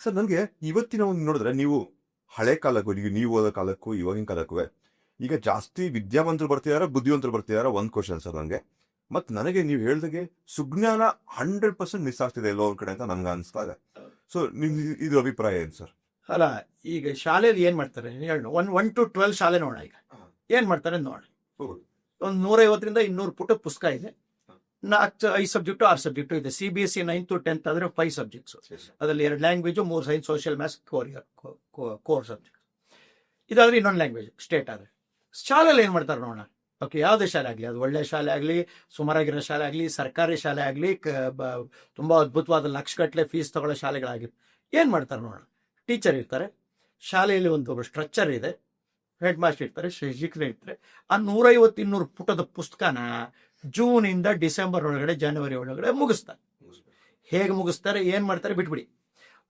Sir ನನಗೆ ಇವತ್ತಿನ ಒಂದು ನೋಡಿದ್ರೆ ನೀವು ಹಳೆ ಕಾಲಕ್ಕೂ ನೀವು ಓದೋ ಕಾಲಕ್ಕೂ ಇವಾಗಿನ ಕಾಲಕ್ಕೂ ಈಗ ಜಾಸ್ತಿ ವಿದ್ಯಾವಂತರು ಬರ್ತಿದಾರ ಬುದ್ಧಿವಂತರು ಬರ್ತಿದಾರ ಒಂದು ಕ್ವಶನ್ ಸರ್ ನನಗೆ. ಮತ್ತು ನನಗೆ ನೀವು ಹೇಳ್ದಾಗೆ ಸುಜ್ಞಾನ 100% ಮಿಸ್ ಆಗ್ತಿದೆ ಎಲ್ಲೋ ಒಂದ್ ಕಡೆ ಅಂತ ನನ್ಗೆ ಅನಿಸ್ತಾ ಇದೆ. ಸೊ ನಿಮ್ ಇದು ಅಭಿಪ್ರಾಯ ಏನು ಸರ್? ಅಲ್ಲ, ಈಗ ಶಾಲೆಯಲ್ಲಿ ಏನ್ ಮಾಡ್ತಾರೆ ಹೇಳಿ, 1 to 12 ಶಾಲೆ ನೋಡ. ಈಗ ಏನ್ ಮಾಡ್ತಾರೆ ನೋಡಿ, ಒಂದು 150ರಿಂದ 200 ಪುಟ ಪುಸ್ತಕ ಇದೆ. 5 ಸಬ್ಜೆಕ್ಟು 6 ಸಬ್ಜೆಕ್ಟು ಇದೆ. CBSE 9th to 10th ಆದ್ರೆ 5 ಸಬ್ಜೆಕ್ಟ್ಸ್. ಅದರಲ್ಲಿ 2 language, 3 science, social, maths core subject. ಇದಾದ್ರೆ ಇನ್ನೊಂದು ಲ್ಯಾಂಗ್ವೇಜ್ ಸ್ಟೇಟ್ ಆದ್ರೆ. ಶಾಲೆಯಲ್ಲಿ ಏನ್ ಮಾಡ್ತಾರೆ ನೋಡೋಣ. ಓಕೆ, ಯಾವುದೇ ಶಾಲೆ ಆಗಲಿ, ಅದು ಒಳ್ಳೆ ಶಾಲೆ ಆಗಲಿ, ಸುಮಾರಾಗಿರೋ ಶಾಲೆ ಆಗಲಿ, ಸರ್ಕಾರಿ ಶಾಲೆ ಆಗಲಿ, ತುಂಬ ಅದ್ಭುತವಾದ ಲಕ್ಷಗಟ್ಟಲೆ ಫೀಸ್ ತಗೊಳ್ಳೋ ಶಾಲೆಗಳಾಗಲಿ, ಏನು ಮಾಡ್ತಾರೆ ನೋಡೋಣ. ಟೀಚರ್ ಇರ್ತಾರೆ, ಶಾಲೆಯಲ್ಲಿ ಒಂದು ಸ್ಟ್ರಕ್ಚರ್ ಇದೆ, ಹೆಡ್ ಮಾಸ್ಟರ್ ಇರ್ತಾರೆ, ಶಿಕ್ಷಕರು ಇರ್ತಾರೆ. ಆ 150-200 ಪುಟದ ಪುಸ್ತಕನ ಜೂನಿಂದ ಡಿಸೆಂಬರ್ ಒಳಗಡೆ, ಜನವರಿ ಒಳಗಡೆ ಮುಗಿಸ್ತಾರೆ. ಹೇಗೆ ಮುಗಿಸ್ತಾರೆ, ಏನು ಮಾಡ್ತಾರೆ ಬಿಟ್ಬಿಡಿ.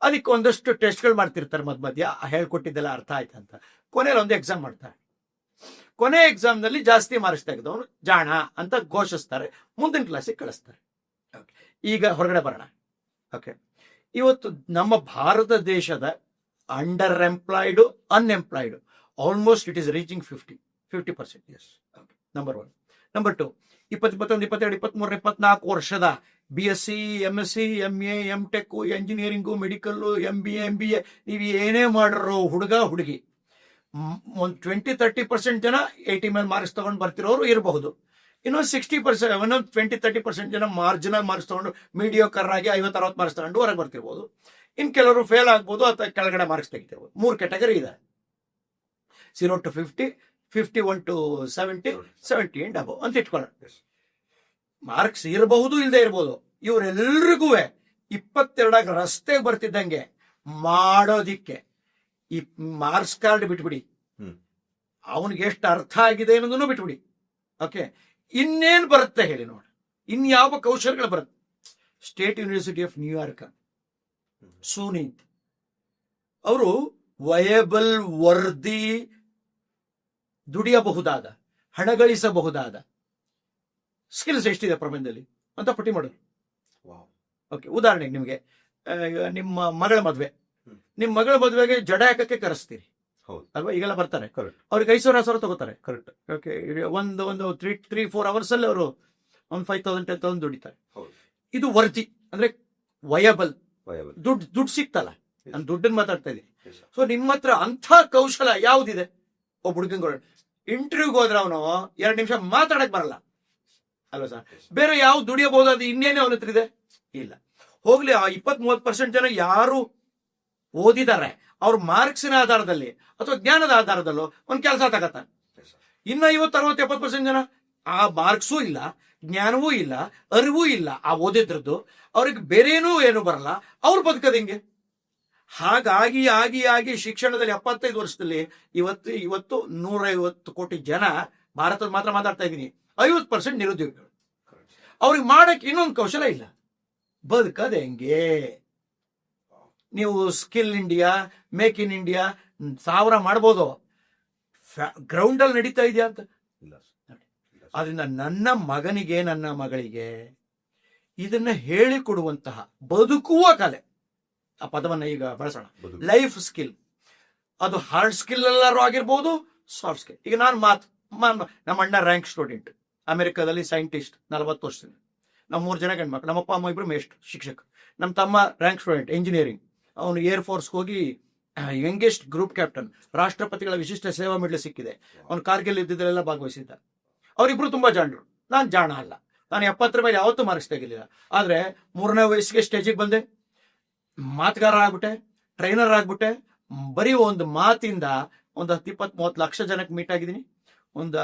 ಅದಕ್ಕೆ ಒಂದಷ್ಟು ಟೆಸ್ಟ್ಗಳು ಮಾಡ್ತಿರ್ತಾರೆ ಮಧ್ಯ ಹೇಳ್ಕೊಟ್ಟಿದ್ದೆಲ್ಲ ಅರ್ಥ ಆಯ್ತು ಅಂತ. ಕೊನೆಯಲ್ಲಿ ಒಂದು ಎಕ್ಸಾಮ್ ಮಾಡ್ತಾರೆ. ಕೊನೆ ಎಕ್ಸಾಮ್ನಲ್ಲಿ ಜಾಸ್ತಿ ಮಾರ್ಕ್ಸ್ ತೆಗೆದವನು ಜಾಣ ಅಂತ ಘೋಷಿಸ್ತಾರೆ, ಮುಂದಿನ ಕ್ಲಾಸಿಗೆ ಕಳಿಸ್ತಾರೆ. ಈಗ ಹೊರಗಡೆ ಬರೋಣ. ಓಕೆ, ಇವತ್ತು ನಮ್ಮ ಭಾರತ ದೇಶದ underemployed, unemployed almost it is reaching 50%. Yes, number 1. Number 2, 20, 21, 22, 23, 24 ವರ್ಷದ BSc, MSc, MA, MTech, engineering, medical, MBA, MBA ನೀವು ಏನೇ ಮಾಡಿರೋ ಹುಡುಗ ಹುಡುಗಿ, ಒಂದು 20-30% ಜನ 80 ಮೇಲೆ ಮಾರ್ಕ್ಸ್ ತಗೊಂಡು ಬರ್ತಿರೋರು ಇರಬಹುದು. ಇನ್ನೊಂದು 60%, 20-30% ಜನ ಮಾರ್ಜಿನಲ್ ಮಾರ್ಕ್ಸ್ ತಗೊಂಡು ಮೀಡಿಯೋಕರ್ ಆಗಿ 50-60 ಮಾರ್ಕ್ಸ್ ತಗೊಂಡು ಹೊರಗೆ ಬರ್ತಿರ್ಬೋದು. ಇನ್ನು ಕೆಲವರು ಫೇಲ್ ಆಗ್ಬೋದು ಅಥವಾ ಕೆಳಗಡೆ ಮಾರ್ಕ್ಸ್ ತೆಗಿತಿರ್ಬೋದು. 3 ಕ್ಯಾಟಗರಿ ಇದೆ: 0 to 50, 51 to 70, 70 and above ಅಂತ ಇಟ್ಕೊಳ್ಳೋಣ. ಮಾರ್ಕ್ಸ್ ಇರಬಹುದು, ಇಲ್ಲದೆ ಇರ್ಬೋದು. ಇವರೆಲ್ರಿಗೂ 22 ರಸ್ತೆಗೆ ಬರ್ತಿದ್ದಂಗೆ ಮಾಡೋದಿಕ್ಕೆ ಈ ಮಾರ್ಕ್ಸ್ ಕಾರ್ಡ್ ಬಿಟ್ಬಿಡಿ, ಅವನಿಗೆ ಎಷ್ಟು ಅರ್ಥ ಆಗಿದೆ ಅನ್ನೋದನ್ನು ಬಿಟ್ಬಿಡಿ. ಓಕೆ, ಇನ್ನೇನು ಬರುತ್ತೆ ಹೇಳಿ ನೋಡಿ, ಇನ್ಯಾವ ಕೌಶಲ್ಯಗಳು ಬರುತ್ತೆ? ಸ್ಟೇಟ್ ಯೂನಿವರ್ಸಿಟಿ ಆಫ್ ನ್ಯೂಯಾರ್ಕ್ ಸೂನೀತ್ ಅವರು ವಯಬಲ್, ವರ್ದಿ, ದುಡಿಯಬಹುದಾದ, ಹಣಗಳಿಸಬಹುದಾದ ಸ್ಕಿಲ್ಸ್ ಎಷ್ಟಿದೆ ಪ್ರಪಂಚದಲ್ಲಿ ಅಂತ ಪಟ್ಟಿ ಮಾಡೋದು. ಓಕೆ, ಉದಾಹರಣೆಗೆ ನಿಮಗೆ ನಿಮ್ಮ ಮಗಳ ಮದುವೆ, ನಿಮ್ಮ ಮಗಳ ಮದುವೆಗೆ ಜಡ ಹಾಕಕ್ಕೆ ಕರೆಸ್ತೀರಿ ಅಲ್ವಾ? ಈಗೆಲ್ಲ ಬರ್ತಾರೆ, ಅವ್ರಿಗೆ 5,000 ತಗೋತಾರೆ. ಕರೆಕ್ಟ್. ಓಕೆ, ಒಂದು 3-4 hours ಅಲ್ಲಿ ಅವರು ಒಂದು 5,000-10,000 ದುಡಿತಾರೆ. ಇದು ವರ್ತಿ ಅಂದ್ರೆ ವಯಬಲ್, ದುಡ್ಡು ಸಿಕ್ತಲ್ಲ. ನಾನು ದುಡ್ಡನ್ನು ಮಾತಾಡ್ತಾ ಇದ್ದೀನಿ. ಸೊ ನಿಮ್ಮ ಹತ್ರ ಅಂಥ ಕೌಶಲ ಯಾವ್ದಿದೆ? ಒಬ್ಬ ಹುಡುಗಂಗಳು ಇಂಟರ್ವ್ಯೂಗೆ ಹೋದ್ರೆ ಅವನು 2 ನಿಮಿಷ ಮಾತಾಡಕ್ ಬರಲ್ಲ ಅಲ್ವಾ ಸರ್? ಬೇರೆ ಯಾವ ದುಡಿಯಬಹುದಾದ ಇನ್ನೇನೇ ಅವನ ಹತ್ರ ಇದೆ? ಇಲ್ಲ. ಹೋಗ್ಲಿ, ಆ 20-30% ಜನ ಯಾರು ಓದಿದ್ದಾರೆ, ಅವ್ರ ಮಾರ್ಕ್ಸಿನ ಆಧಾರದಲ್ಲಿ ಅಥವಾ ಜ್ಞಾನದ ಆಧಾರದಲ್ಲೋ ಒಂದು ಕೆಲಸ ತಗತ್ತಾರೆ. ಇನ್ನು 50-60-70% ಜನ ಆ ಮಾರ್ಕ್ಸೂ ಇಲ್ಲ, ಜ್ಞಾನವೂ ಇಲ್ಲ, ಅರಿವೂ ಇಲ್ಲ ಆ ಓದಿದ್ರದ್ದು, ಅವ್ರಿಗೆ ಬೇರೇನೂ ಏನು ಬರಲ್ಲ, ಅವ್ರು ಬದುಕೋದು ಹೆಂಗೆ? ಹಾಗಾಗಿ ಆಗಿ ಆಗಿ ಶಿಕ್ಷಣದಲ್ಲಿ 75 ವರ್ಷದಲ್ಲಿ ಇವತ್ತು 150 ಕೋಟಿ ಜನ ಭಾರತದ ಮಾತ್ರ ಮಾತಾಡ್ತಾ ಇದ್ದೀನಿ, 50% ನಿರುದ್ಯೋಗಿಗಳು. ಅವ್ರಿಗೆ ಮಾಡಕ್ಕೆ ಇನ್ನೊಂದು ಕೌಶಲ ಇಲ್ಲ, ಬದುಕದು ಹೆಂಗೆ? ನೀವು skill India, make in India 1000 ಮಾಡ್ಬೋದು, ಗ್ರೌಂಡಲ್ಲಿ ನಡೀತಾ ಇದೆಯಾ ಅಂತ? ಆದ್ರಿಂದ ನನ್ನ ಮಗನಿಗೆ, ನನ್ನ ಮಗಳಿಗೆ ಇದನ್ನ ಹೇಳಿಕೊಡುವಂತಹ ಬದುಕುವ ಕಲೆ, ಆ ಪದವನ್ನ ಈಗ ಬಳಸೋಣ, ಲೈಫ್ ಸ್ಕಿಲ್. ಅದು ಹಾರ್ಡ್ ಸ್ಕಿಲ್ ಎಲ್ಲರೂ ಆಗಿರ್ಬೋದು, ಸಾಫ್ಟ್ ಸ್ಕಿಲ್. ಈಗ ನಮ್ಮ ಅಣ್ಣ ರ್ಯಾಂಕ್ ಸ್ಟೂಡೆಂಟ್, ಅಮೆರಿಕಾದಲ್ಲಿ ಸೈಂಟಿಸ್ಟ್, 40 ವರ್ಷದಿಂದ. ನಮ್ಮ 3 ಜನ ಗಂಡ್ಮಕ್ಳು, ನಮ್ಮಪ್ಪ ಅಮ್ಮ ಇಬ್ರು ಮೇಷ್ಟ್ರು, ಶಿಕ್ಷಕರು. ನಮ್ಮ ತಮ್ಮ ರ್ಯಾಂಕ್ ಸ್ಟೂಡೆಂಟ್, ಇಂಜಿನಿಯರಿಂಗ್. ಅವನು ಏರ್ ಫೋರ್ಸ್ಗೆ ಹೋಗಿ ಯಂಗೆಸ್ಟ್ ಗ್ರೂಪ್ ಕ್ಯಾಪ್ಟನ್, ರಾಷ್ಟ್ರಪತಿಗಳ ವಿಶಿಷ್ಟ ಸೇವಾ ಮೆಡಲ್ ಸಿಕ್ಕಿದೆ. ಅವನು ಕಾರ್ಗಿಲ್ ಯುದ್ಧದಲ್ಲೆಲ್ಲ ಭಾಗವಹಿಸಿದ್ದ. ಅವರಿಬ್ರು ತುಂಬಾ ಜಾಣರು, ನಾನು ಜಾಣ ಅಲ್ಲ. ನಾನು 70 ಮೇಲೆ ಯಾವತ್ತೂ ಮಾರ್ಕ್ಸ್ ತೆಗಿಲಿಲ್ಲ. ಆದ್ರೆ 3ನೇ ವಯಸ್ಸಿಗೆ ಸ್ಟೇಜಿಗೆ ಬಂದೆ, ಮಾತುಗಾರ ಆಗ್ಬಿಟ್ಟೆ, ಟ್ರೈನರ್ ಆಗ್ಬಿಟ್ಟೆ. ಬರೀ ಒಂದು ಮಾತಿಂದ ಒಂದು 20-30 ಲಕ್ಷ ಜನಕ್ಕೆ ಮೀಟ್ ಆಗಿದ್ದೀನಿ, ಒಂದು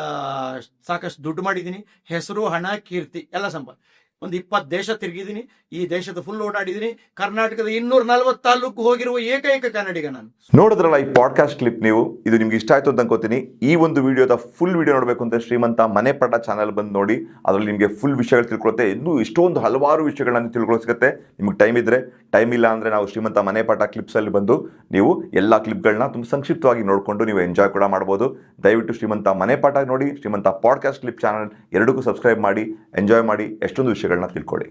ಸಾಕಷ್ಟು ದುಡ್ಡು ಮಾಡಿದ್ದೀನಿ, ಹೆಸರು, ಹಣ, ಕೀರ್ತಿ ಎಲ್ಲ ಸಂಪಾದ. ಒಂದು 20 ದೇಶ ತಿರುಗಿದ್ದೀನಿ, ಈ ದೇಶದ ಫುಲ್ ಓಡಾಡಿದ್ದೀನಿ. ಕರ್ನಾಟಕದ 240 ತಾಲೂಕು ಹೋಗಿರುವ ಏಕೈಕ ಕನ್ನಡಿಗ ನಾನು. ನೋಡಿದ್ರಲ್ಲ ಈ ಪಾಡ್ಕಾಸ್ಟ್ ಕ್ಲಿಪ್ ನೀವು, ಇದು ನಿಮ್ಗೆ ಇಷ್ಟ ಆಯ್ತು ಅಂತ ಅನ್ಕೋತೀನಿ. ಈ ಒಂದು ವಿಡಿಯೋದ ಫುಲ್ ವಿಡಿಯೋ ನೋಡಬೇಕು ಅಂತ ಶ್ರೀಮಂತ ಮನೆಪಾಠ ಚಾನಲ್ ಬಂದು ನೋಡಿ, ಅದರಲ್ಲಿ ನಿಮಗೆ ಫುಲ್ ವಿಷಯಗಳು ತಿಳ್ಕೊಳುತ್ತೆ. ಇನ್ನೂ ಇಷ್ಟೊಂದು ಹಲವಾರು ವಿಷಯಗಳನ್ನ ತಿಳ್ಕೊಳ್ಳೋ ಸಿಗುತ್ತೆ. ನಿಮ್ಗೆ ಟೈಮ್ ಇದ್ರೆ, ಟೈಮ್ ಇಲ್ಲ ಅಂದರೆ ನಾವು ಶ್ರೀಮಂತ ಮನೆಪಾಠ ಕ್ಲಿಪ್ಸಲ್ಲಿ ಬಂದು ನೀವು ಎಲ್ಲ ಕ್ಲಿಪ್ಗಳನ್ನ ತುಂಬ ಸಂಕ್ಷಿಪ್ತವಾಗಿ ನೋಡಿಕೊಂಡು ನೀವು ಎಂಜಾಯ್ ಕೂಡ ಮಾಡ್ಬೋದು. ದಯವಿಟ್ಟು ಶ್ರೀಮಂತ ಮನೆಪಾಠ ನೋಡಿ, ಶ್ರೀಮಂತ ಪಾಡ್ಕಾಸ್ಟ್ ಕ್ಲಿಪ್ ಚಾನಲ್ ಎರಡಕ್ಕೂ ಸಬ್ಸ್ಕ್ರೈಬ್ ಮಾಡಿ, ಎಂಜಾಯ್ ಮಾಡಿ, ಎಷ್ಟೊಂದು ವಿಷಯಗಳನ್ನ ತಿಳ್ಕೊಳ್ಳಿ.